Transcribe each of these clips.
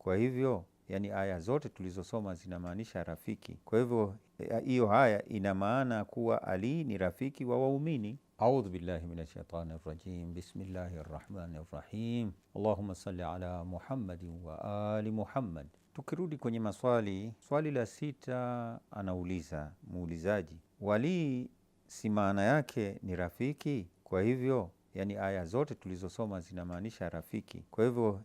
Kwa hivyo yani aya zote tulizosoma zinamaanisha rafiki. Kwa hivyo hiyo haya ina maana kuwa Ali ni rafiki wa waumini. Audhu billahi minash shaitani rajim. Bismillahir rahmanir rahim. Allahumma salli ala Muhammadin wa ali Muhammad. Tukirudi kwenye maswali, swali la 6 anauliza muulizaji, wali si maana yake ni rafiki? Kwa hivyo yani aya zote tulizosoma zinamaanisha rafiki. Kwa hivyo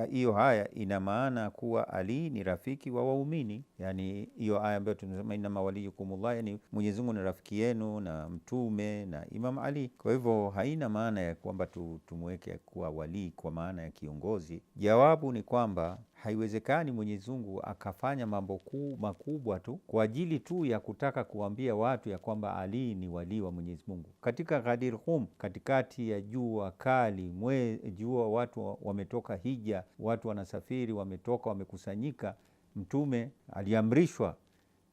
hiyo haya ina maana kuwa Ali ni rafiki wa waumini. Yani hiyo aya ambayo tunasema inama waliyukumullah, yani Mwenyezi Mungu ni rafiki yenu na mtume na Imam Ali. Kwa hivyo haina maana ya kwamba tumweke kuwa wali kwa maana ya kiongozi. Jawabu ni kwamba haiwezekani Mwenyezi Mungu akafanya mambo makubwa tu kwa ajili tu ya kutaka kuambia watu ya kwamba Ali ni wali wa Mwenyezi Mungu. Katika Ghadir Hum, katikati ya jua kali, jua, watu wametoka hija, watu wanasafiri, wametoka wamekusanyika, mtume aliamrishwa.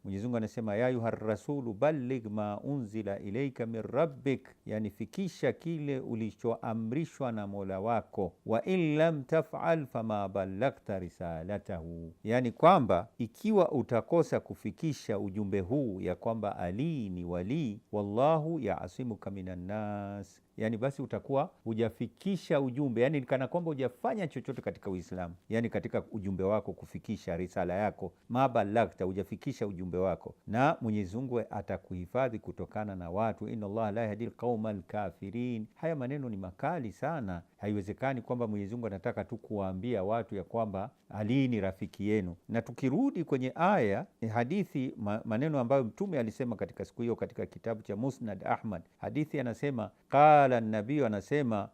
Mwenyezi Mungu anasema ya ayuha rasulu balligh ma unzila ilaika min rabbik, yani fikisha kile ulichoamrishwa na Mola wako. Wa in lam taf'al fama ballaghta risalatahu, yani kwamba ikiwa utakosa kufikisha ujumbe huu ya kwamba Ali ni wali, wallahu yaasimuka minan nas, yani basi utakuwa hujafikisha ujumbe, yani kana kwamba hujafanya chochote katika Uislamu, yani katika ujumbe wako kufikisha risala yako, ma ballaghta, hujafikisha ujumbe wako, na Mwenyezi Mungu atakuhifadhi kutokana na watu. Inna Allah la yahdi alqauma alkafirin. Haya maneno ni makali sana. Haiwezekani kwamba Mwenyezi Mungu anataka tu kuwaambia watu ya kwamba Ali ni rafiki yenu. Na tukirudi kwenye aya, hadithi, maneno ambayo mtume alisema katika siku hiyo katika kitabu cha Musnad Ahmad, hadithi anasema qala nabii, anasema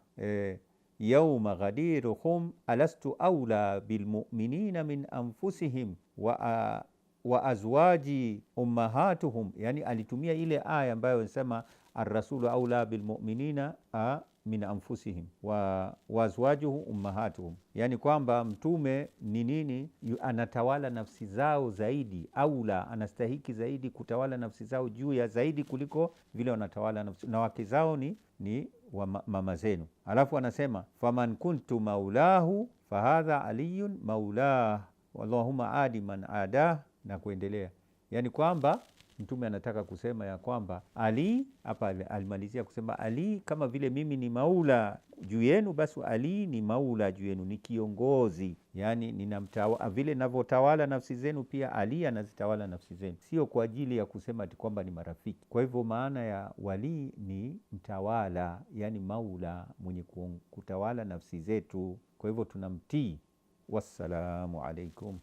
yauma ghadiruhum alastu aula bilmuminina min anfusihim wa azwaji ummahatuhum, yani alitumia ile aya ambayo inasema arrasulu aula bilmuminina min anfusihim wa azwajuhu ummahatuhum, yani kwamba mtume ni nini? Anatawala nafsi zao zaidi, aula, anastahiki zaidi kutawala nafsi zao juu ya zaidi kuliko vile wanatawala nafsi, na wake zao ni wa mama zenu. Alafu anasema faman kuntu maulahu fahadha aliyun maulah wallahumma adi man adah, na kuendelea. Yani kwamba mtume anataka kusema ya kwamba Ali, hapa alimalizia kusema Ali kama vile mimi ni maula juu yenu, basi Ali ni maula juu yenu, ni kiongozi, yani vile navyotawala nafsi zenu, pia Ali anazitawala nafsi zenu, sio kwa ajili ya kusema kwamba ni marafiki. Kwa hivyo maana ya wali ni mtawala, yani maula, mwenye kutawala nafsi zetu. Kwa hivyo tunamtii. Wassalamu alaikum.